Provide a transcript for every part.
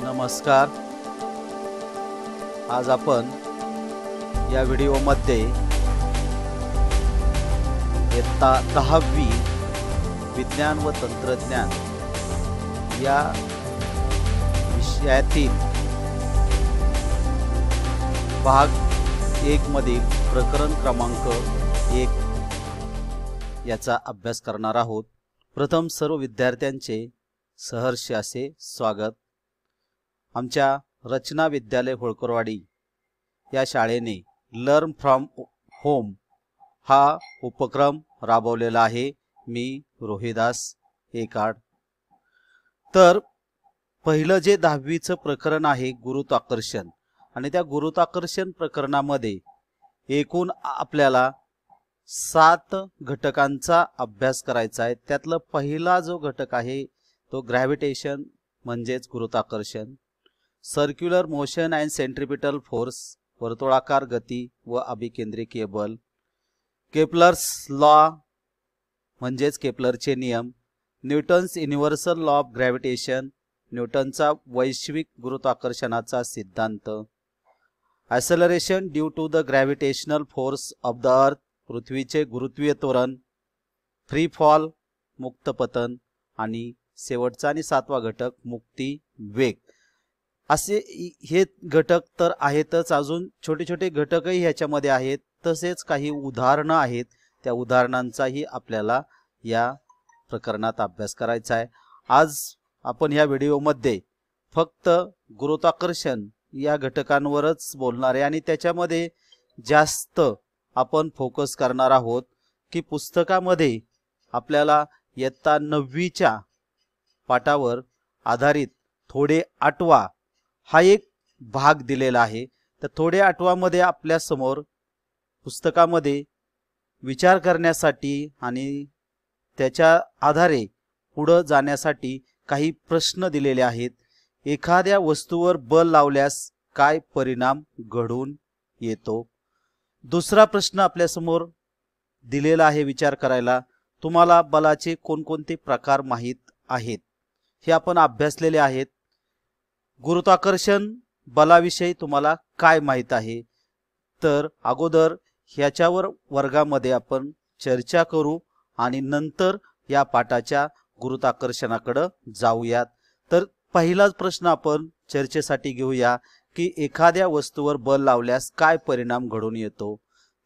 नमस्कार. आज आपण या व्हिडिओमध्ये इयत्ता 10वी विज्ञान व तंत्रज्ञान या विषयातील भाग 1 मधील प्रकरण क्रमांक 1 याचा अभ्यास करणार आहोत. प्रथम सर्व विद्यार्थ्यांचे सहर्ष असे स्वागत. आमच्या रचना विद्यालय होळकरवाडी या शाळेने लर्न फ्रॉम होम हा उपक्रम राबवलेला आहे. मी रोहिदास एकाड. तर पहिलं जे 10वीचं प्रकरण आहे गुरुत्वाकर्षण, आणि त्या गुरुत्वाकर्षण प्रकरणामध्ये एकूण आपल्याला 7 घटकांचा अभ्यास करायचा आहे. त्यातला पहिला जो घटक आहे तो ग्रॅव्हिटेशन म्हणजेच गुरुत्वाकर्षण, circular motion and centripetal force वर्तुळाकार गती व अभिकेंद्रिकीय बल, केपलर्स लॉ म्हणजेच केपलरचे नियम, Newton's universal law of gravitation न्यूटनचा वैश्विक गुरुत्वाकर्षणाचा सिद्धांत, acceleration due to the gravitational force of the earth पृथ्वीचे गुरुत्वीय त्वरण, फ्री फॉल मुक्त पतन, आणि शेवटचा आणि 7वा घटक मुक्ती वेग. असे हे घटक तर आहेतच, अजून छोटे छोटे घटकही ह्याच्यामध्ये आहेत. तसेच काही उदाहरणं आहेत, त्या उदाहरणांचाही आपल्याला या प्रकरणात अभ्यास करायचा आहे. आज आपण या व्हिडिओमध्ये फक्त गुरुत्वाकर्षण या घटकांवरच बोलणार आहे आणि त्याच्यामध्ये जास्त आपण फोकस करणार आहोत की पुस्तकामध्ये आपल्याला इयत्ता 9वीच्या पाठावर आधारित थोडे आठवा हा एक भाग दिलेला आहे. तर थोडे आठवामध्ये आपल्या समोर पुस्तकामध्ये विचार करण्यासाठी आणि त्याच्या आधारे पुढे जाण्यासाठी काही प्रश्न दिलेले आहेत. एखाद्या वस्तूवर बल लावल्यास काय परिणाम घडून येतो. दुसरा प्रश्न आपल्या समोर दिलेला आहे विचार करायला, तुम्हाला बलाचे कोणकोणते प्रकार माहीत आहेत. हे आपण अभ्यासलेले आहेत. गुरुत्वाकर्षण बलाविषयी तुम्हाला काय माहीत आहे. तर अगोदर ह्याच्यावर वर्गामध्ये आपण चर्चा करू आणि नंतर या पाठाच्या गुरुत्वाकर्षणाकडे जाऊयात. तर पहिलाच प्रश्न आपण चर्चेसाठी घेऊया की एखाद्या वस्तूवर बल लावल्यास काय परिणाम घडून येतो.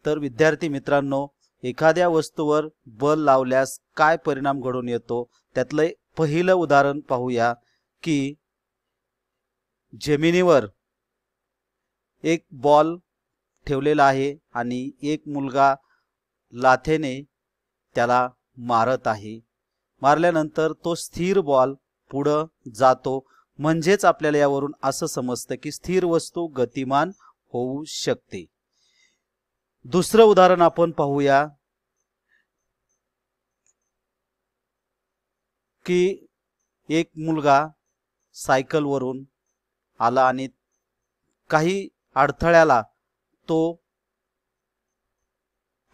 तर विद्यार्थी मित्रांनो, एखाद्या वस्तूवर बल लावल्यास काय परिणाम घडून येतो त्यातलं पहिलं उदाहरण पाहूया की जमिनीवर एक बॉल ठेवलेला आहे आणि एक मुलगा लाथेने त्याला मारत आहे. मारल्यानंतर तो स्थिर बॉल पुढे जातो. म्हणजेच आपल्याला यावरून असं समजतं की स्थिर वस्तू गतिमान होऊ शकते. दुसरं उदाहरण आपण पाहूया की एक मुलगा सायकलवरून आला आणि काही अडथळ्याला तो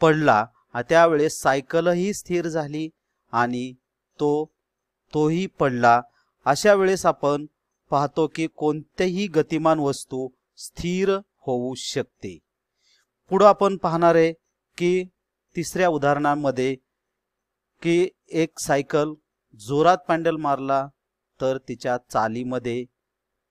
पडला. त्यावेळेस सायकलही स्थिर झाली आणि तोही पडला. अशा वेळेस आपण पाहतो की कोणतीही गतिमान वस्तू स्थिर होऊ शकते. पुढे आपण पाहणार आहे की तिसऱ्या उदाहरणामध्ये की एक सायकल जोरात पॅडल मारला तर तिच्या चालीमध्ये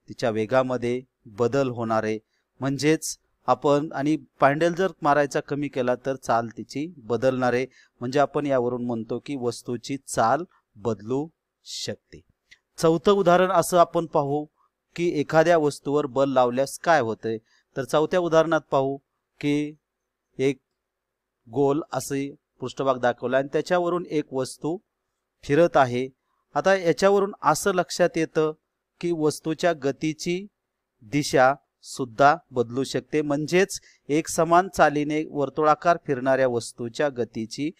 तिच्या वेगामध्ये बदल होणार आहे. म्हणजेच आपण आणि पॅडल जर मारायचा कमी केला तर चाल तिची बदलणार आहे. म्हणजे आपण यावरून म्हणतो की वस्तूची चाल बदलू शकते. चौथं उदाहरण असं आपण पाहू की एखाद्या वस्तूवर बल लावल्यास काय होते. तर चौथ्या उदाहरणात पाहू की एक गोल असे पृष्ठभाग दाखवला आणि त्याच्यावरून एक वस्तू फिरत आहे. आता याच्यावरून असं लक्षात येतं की वस्तूच्या गतीची दिशा सुद्धा बदलू शकते. म्हणजेच एक समान चालीने वर्तुळाकार फिरणाऱ्या वस्तूच्या गतीची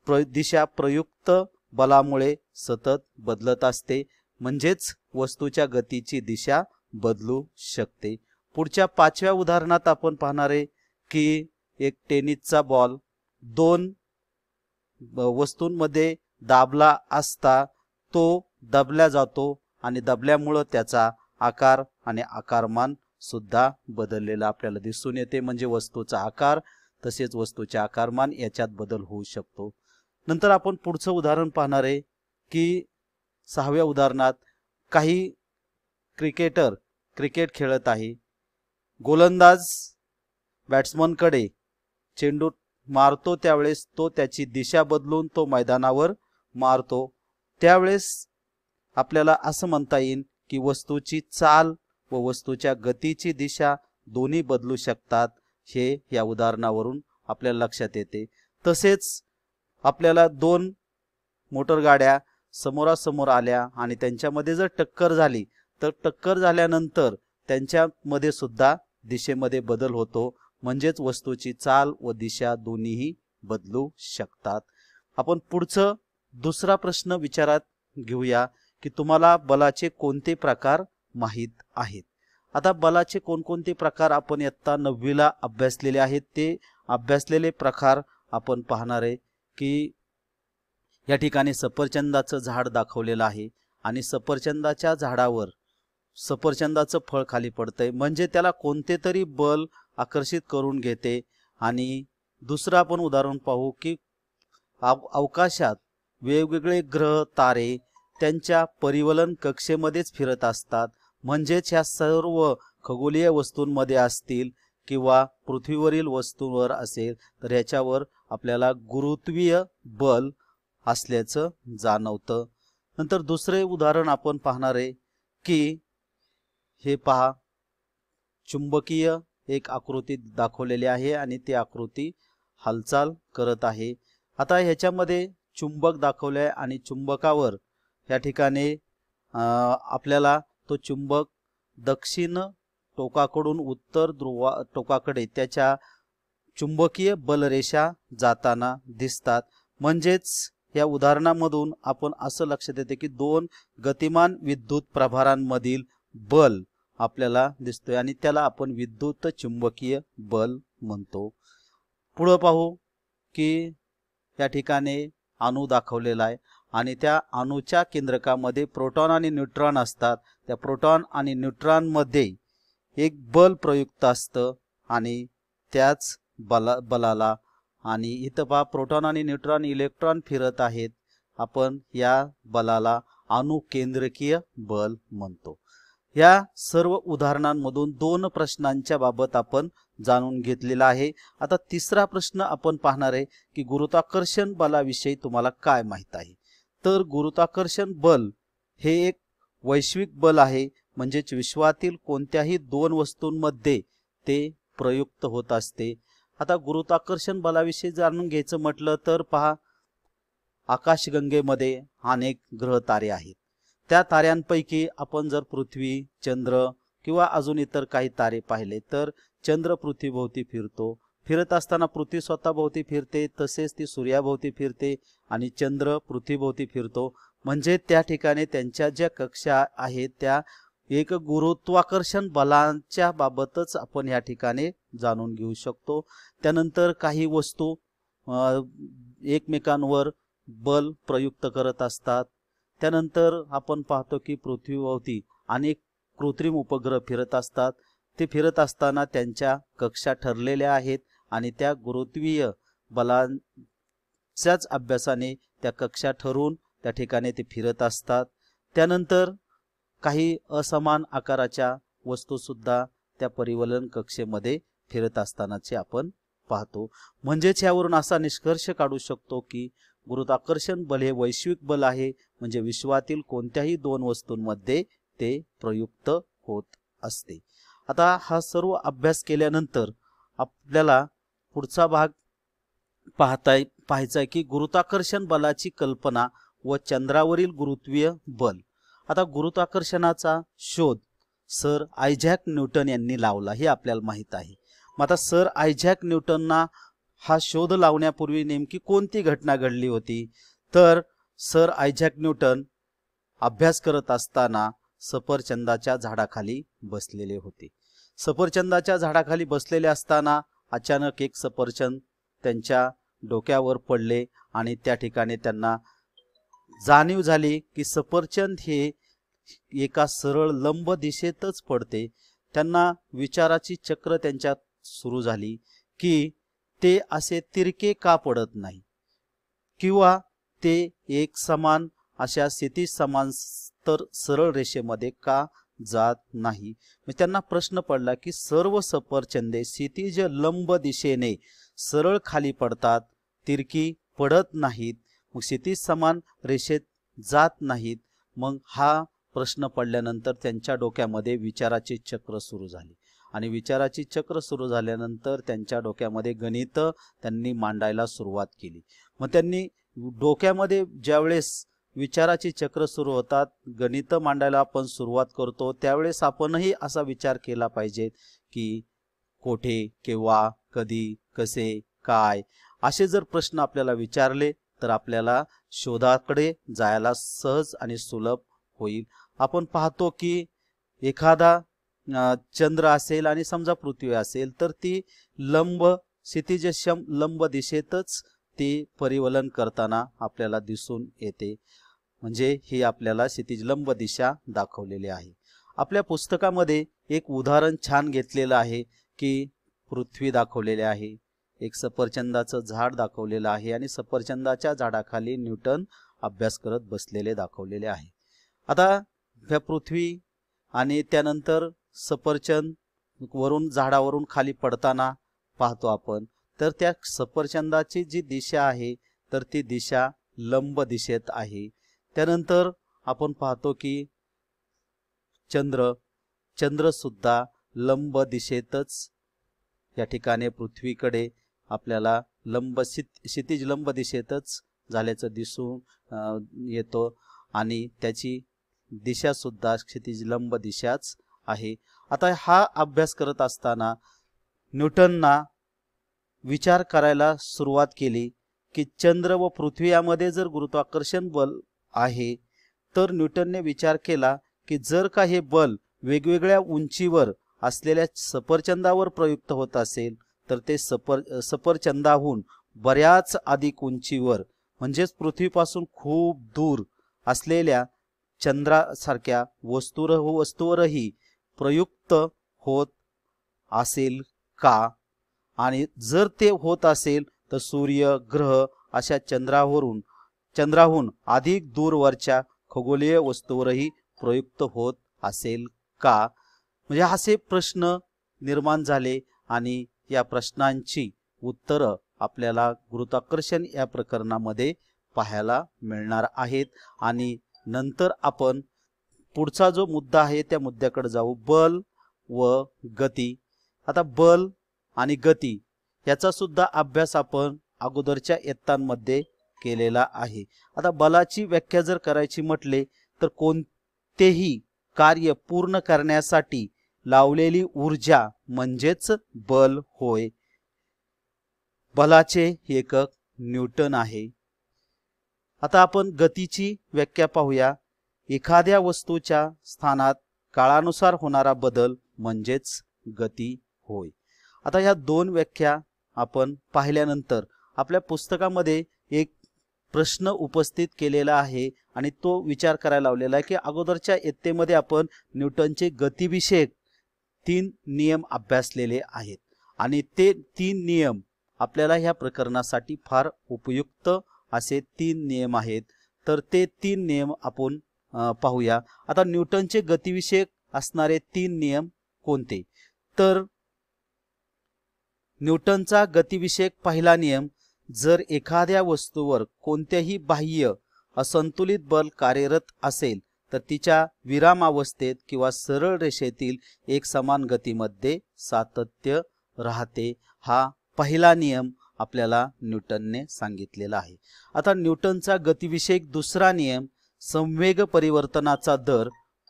दिशा प्रयुक्त बलामुळे सतत बदलत असते. म्हणजेच वस्तूच्या गतीची दिशा बदलू शकते. पुढच्या 5व्या उदाहरणात आपण पाहणार आहे की एक टेनिसचा बॉल 2 वस्तूंमध्ये दाबला असता तो दबल्या जातो आणि दबल्यामुळे त्याचा आकार आणि आकारमान सुद्धा बदललेला आपल्याला दिसून येते. म्हणजे वस्तूचा आकार तसेच वस्तूचे आकारमान याच्यात बदल होऊ शकतो. नंतर आपण पुढचं उदाहरण पाहणार आहे की 6व्या उदाहरणात काही क्रिकेटर क्रिकेट खेळत आहे. गोलंदाज बॅट्समनकडे चेंडू मारतो त्यावेळेस तो त्याची दिशा बदलून तो मैदानावर मारतो. त्यावेळेस आपल्याला असं म्हणता येईल की वस्तूची चाल व वस्तूच्या गतीची दिशा दोन्ही बदलू शकतात. हे या उदाहरणावरून आपल्याला लक्षात येते. तसेच आपल्याला दोन मोटर गाड्या समोरासमोर आल्या आणि त्यांच्यामध्ये जर टक्कर झाली तर टक्कर झाल्यानंतर त्यांच्यामध्ये सुद्धा दिशेमध्ये बदल होतो. म्हणजेच वस्तूची चाल व दिशा दोन्हीही बदलू शकतात. आपण पुढचं दुसरा प्रश्न विचारात घेऊया की तुम्हाला बलाचे कोणते प्रकार माहीत आहेत. आता बलाचे कोणकोणते प्रकार आपण इयत्ता 9वीला अभ्यासलेले आहेत. ते अभ्यासलेले प्रकार आपण पाहणार आहे की या ठिकाणी सफरचंदाचं झाड दाखवलेलं आहे आणि सफरचंदाच्या झाडावर सफरचंदाचं फळ खाली पडतंय म्हणजे त्याला कोणते तरी बल आकर्षित करून घेते. आणि दुसरं आपण उदाहरण पाहू की अवकाशात वेगवेगळे ग्रह तारे त्यांच्या परिवलन कक्षेमध्येच फिरत असतात. म्हणजेच ह्या सर्व खगोलीय वस्तूंमध्ये असतील किंवा पृथ्वीवरील वस्तूंवर असेल तर याच्यावर आपल्याला गुरुत्वीय बल असल्याचं जाणवतं. नंतर दुसरे उदाहरण आपण पाहणार आहे की हे पहा, चुंबकीय एक आकृती दाखवलेली आहे आणि ती आकृती हालचाल करत आहे. आता ह्याच्यामध्ये चुंबक दाखवले आहे आणि चुंबकावर या ठिकाणी आपल्याला तो चुंबक दक्षिण टोकाकडून उत्तर टोकाकडे त्याच्या चुंबकीय बलरेषा जाताना दिसतात. म्हणजेच या उदाहरणामधून आपण असं लक्षात येते की दोन गतिमान विद्युत प्रभारांमधील बल आपल्याला दिसतोय आणि त्याला आपण विद्युत चुंबकीय बल म्हणतो. पुढे पाहू की या ठिकाणी अणू दाखवलेला आहे आणि त्या अणूच्या केंद्रकामध्ये प्रोटॉन आणि न्यूट्रॉन असतात. त्या प्रोटॉन आणि न्यूट्रॉन मध्ये एक बल प्रयुक्त असतं आणि त्याच बलाला आणि इथं पहा प्रोटॉन आणि न्यूट्रॉन इलेक्ट्रॉन फिरत आहेत. आपण या बलाला अणुकेंद्रकीय बल म्हणतो. या सर्व उदाहरणांमधून दोन प्रश्नांच्या बाबत आपण जाणून घेतलेला आहे. आता तिसरा प्रश्न आपण पाहणार आहे की गुरुत्वाकर्षण बलाविषयी तुम्हाला काय माहित आहे. तर गुरुत्वाकर्षण बल हे एक वैश्विक बल आहे. म्हणजेच विश्वातील कोणत्याही दोन वस्तूंमध्ये ते प्रयुक्त होत असते. आता गुरुत्वाकर्षण बलाविषयी जाणून घ्यायचं म्हटलं तर पहा, आकाशगंगेमध्ये अनेक ग्रह तारे आहेत. त्या ताऱ्यांपैकी आपण जर पृथ्वी, चंद्र किंवा अजून इतर काही तारे पाहिले तर चंद्र पृथ्वीभोवती फिरतो. फिरत असताना पृथ्वी स्वतःभोवती फिरते, तसेच ती सूर्याभोवती फिरते आणि चंद्र पृथ्वीभोवती फिरतो. म्हणजे त्या ठिकाणी त्यांच्या ज्या कक्षा आहेत त्या एक गुरुत्वाकर्षण बलांच्या बाबतच आपण या ठिकाणी जाणून घेऊ शकतो. त्यानंतर काही वस्तू एकमेकांवर बल प्रयुक्त करत असतात. त्यानंतर आपण पाहतो की पृथ्वीभोवती अनेक कृत्रिम उपग्रह फिरत असतात. ते फिरत असताना त्यांच्या कक्षा ठरलेल्या आहेत आणि त्या गुरुत्वीय बलांच्याच अभ्यासाने त्या कक्षा ठरवून त्या ठिकाणी ते फिरत असतात. त्यानंतर काही असमान आकाराच्या वस्तू सुद्धा त्या परिवलन कक्षेमध्ये फिरत असतानाचे आपण पाहतो. म्हणजेच यावरून असा निष्कर्ष काढू शकतो की गुरुत्वाकर्षण बल हे वैश्विक बल आहे. म्हणजे विश्वातील कोणत्याही दोन वस्तूंमध्ये ते प्रयुक्त होत असते. आता हा सर्व अभ्यास केल्यानंतर आपल्याला पुढचा भाग पाहायचा आहे की गुरुत्वाकर्षण बलाची कल्पना व चंद्रावरील गुरुत्वीय बल. आता गुरुत्वाकर्षणाचा शोध सर आयझॅक न्यूटन यांनी लावला हे आपल्याला माहित आहे. मग आता सर आयझॅक न्यूटनना हा शोध लावण्यापूर्वी नेमकी कोणती घटना घडली होती. तर सर आयझॅक न्यूटन अभ्यास करत असताना सफरचंदाच्या झाडाखाली बसलेले होते. सफरचंदाच्या झाडाखाली बसलेले असताना अचानक एक सफरचंद त्यांच्या डोक्यावर पडले आणि त्या ठिकाणी त्यांना जाणीव झाली की सफरचंद हे एका सरळ लंब दिशेतच पडते, त्यांना विचाराची चक्र त्यांच्यात सुरू झाली की ते असे तिरके का पडत नाही किंवा ते एक समान अशा स्थितीज समांतर सरळ रेषेमध्ये का जात नाही। त्यांना प्रश्न पडला की सर्व सफरचंदे क्षितिज लंब दिशेने सरळ खाली पडतात, तिरकी पडत नाहीत, मग क्षितिज समान रेषेत जात नाहीत। मग हा प्रश्न पडल्यानंतर त्यांच्या डोक्यामध्ये विचाराची चक्र सुरू झाली आणि विचाराची चक्र सुरू झाल्यानंतर त्यांच्या डोक्यामध्ये गणित त्यांनी मांडायला सुरुवात केली। मग त्यांनी डोक्यामध्ये ज्यावेळेस विचाराची चक्र सुरू होतात, गणित मांडायला आपण सुरुवात करतो, त्यावेळेस आपणही असा विचार केला पाहिजे की कोठे, केव्हा, कधी, कसे, काय असे जर प्रश्न आपल्याला विचारले तर आपल्याला शोधाकडे जायला सहज आणि सुलभ होईल। आपण पाहतो की एखादा चंद्र असेल आणि समजा पृथ्वी असेल तर ती लंब क्षितिजसम लंब दिशेतच ती परिवलन करताना आपल्याला दिसून येते, म्हणजे ही आपल्याला क्षितिज लंब दिशा दाखवलेली आहे। आपल्या पुस्तकामध्ये एक उदाहरण छान घेतलेलं आहे की पृथ्वी दाखवलेली आहे, एक सफरचंदाचं झाड दाखवलेलं आहे आणि सफरचंदाच्या झाडाखाली न्यूटन अभ्यास करत बसलेले दाखवलेले आहे। आता ह्या पृथ्वी आणि त्यानंतर सफरचंद वरून झाडावरून खाली पडताना पाहतो आपण, तर त्या सफरचंदाची जी दिशा आहे तर ती दिशा लंब दिशेत आहे। त्यानंतर आपण पाहतो की चंद्र सुद्धा लंब दिशेतच या ठिकाणी पृथ्वीकडे आपल्याला क्षितिज लंब दिशेतच झाल्याचं दिसून येतो आणि त्याची दिशा सुद्धा क्षितिज लंब दिशाच आहे। आता हा अभ्यास करत असताना न्यूटनना विचार करायला सुरुवात केली की चंद्र व पृथ्वी यामध्ये जर गुरुत्वाकर्षण बल आहे तर न्यूटनने विचार केला की जर का हे बल वेगवेगळ्या उंचीवर असलेल्या सफरचंदावर प्रयुक्त होत असेल तर ते सफरचंदाहून बऱ्याच अधिक उंचीवर म्हणजेच पृथ्वीपासून खूप दूर असलेल्या चंद्रासारख्या वस्तूवरही प्रयुक्त होत असेल का, आणि जर ते होत असेल तर सूर्य, ग्रह अशा चंद्राहून अधिक दूरवरच्या खगोलीय वस्तूवरही प्रयुक्त होत असेल का, म्हणजे असे प्रश्न निर्माण झाले आणि या प्रश्नांची उत्तरं आपल्याला गुरुत्वाकर्षण या प्रकरणामध्ये पाहायला मिळणार आहेत। आणि नंतर आपण पुढचा जो मुद्दा आहे त्या मुद्द्याकडे जाऊ, बल व गती। आता बल आणि गती याचा सुद्धा अभ्यास आपण अगोदरच्या इयत्तांमध्ये केलेला आहे। आता बलाची व्याख्या जर करायची म्हटले तर कोणतेही कार्य पूर्ण करण्यासाठी लावलेली ऊर्जा म्हणजेच बल होय। बलाचे एकक न्यूटन आहे। आता आपण गतीची व्याख्या पाहूया। एखाद्या वस्तूच्या स्थानात काळानुसार होणारा बदल म्हणजेच गती होय। आता ह्या दोन व्याख्या आपण पाहिल्यानंतर आपल्या पुस्तकामध्ये एक प्रश्न उपस्थित केलेला आहे आणि तो विचार करायला लावलेला आहे की अगोदरच्या इयत्तेमध्ये आपण न्यूटनचे गतिविषयक 3 नियम अभ्यासलेले आहेत आणि ते 3 नियम आपल्याला ह्या प्रकरणासाठी फार उपयुक्त असे 3 नियम आहेत। तर ते 3 नियम आपण पाहूया। आता न्यूटनचे गतिविषयक असणारे 3 नियम कोणते, तर न्यूटनचा गतिविषयक पहिला नियम, जर एखाद्या वस्तूवर कोणतेही बाह्य असंतुलित बल कार्यरत असेल तर तिच्या विरामावस्थेत किंवा सरळ रेषेतील एक समान गतीमध्ये सातत्य राहते। हा पहिला नियम आपल्याला न्यूटनने सांगितलेला आहे। आता न्यूटनचा गतिविषयक दुसरा नियम, संवेग परिवर्तनाचा दर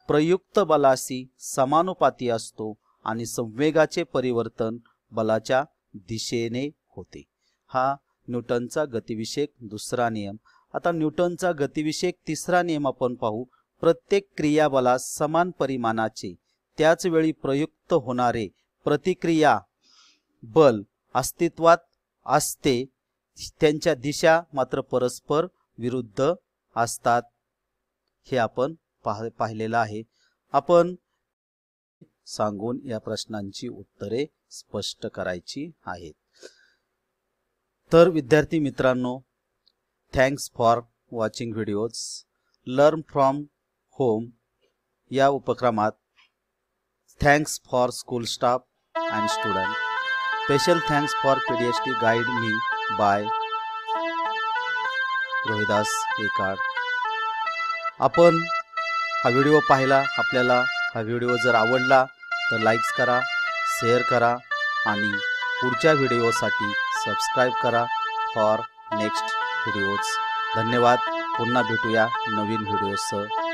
प्रयुक्त बलाशी समानुपाती असतो आणि संवेगाचे परिवर्तन बलाच्या दिशेने होते। हा न्यूटनचा गतिविषयक दुसरा नियम। आता न्यूटनचा गतिविषयक तिसरा नियम आपण पाहू, प्रत्येक क्रियाबलास समान परिमाणाचे त्याच वेळी प्रयुक्त होणारे प्रतिक्रिया बल अस्तित्वात असते, त्यांच्या दिशा मात्र परस्पर विरुद्ध असतात, हे आपण पाहिलेला आहे। आपण सांगून या प्रश्नांची उत्तरे स्पष्ट करायची आहेत। तर विद्यार्थी मित्रांनो, thanks for watching videos. Learn from home या उपक्रमात thanks for school staff and student, special thanks for PDST guide मी बाय रोहिदास एकाड। आपण हा व्हिडिओ पाहिला, आपल्याला हा व्हिडिओ जर आवडला तर लाईक्स करा, शेअर करा आणि पुढच्या व्हिडिओसाठी सबस्क्राईब करा फॉर नेक्स्ट व्हिडिओज। धन्यवाद। पुन्हा भेटूया नवीन व्हिडिओसह।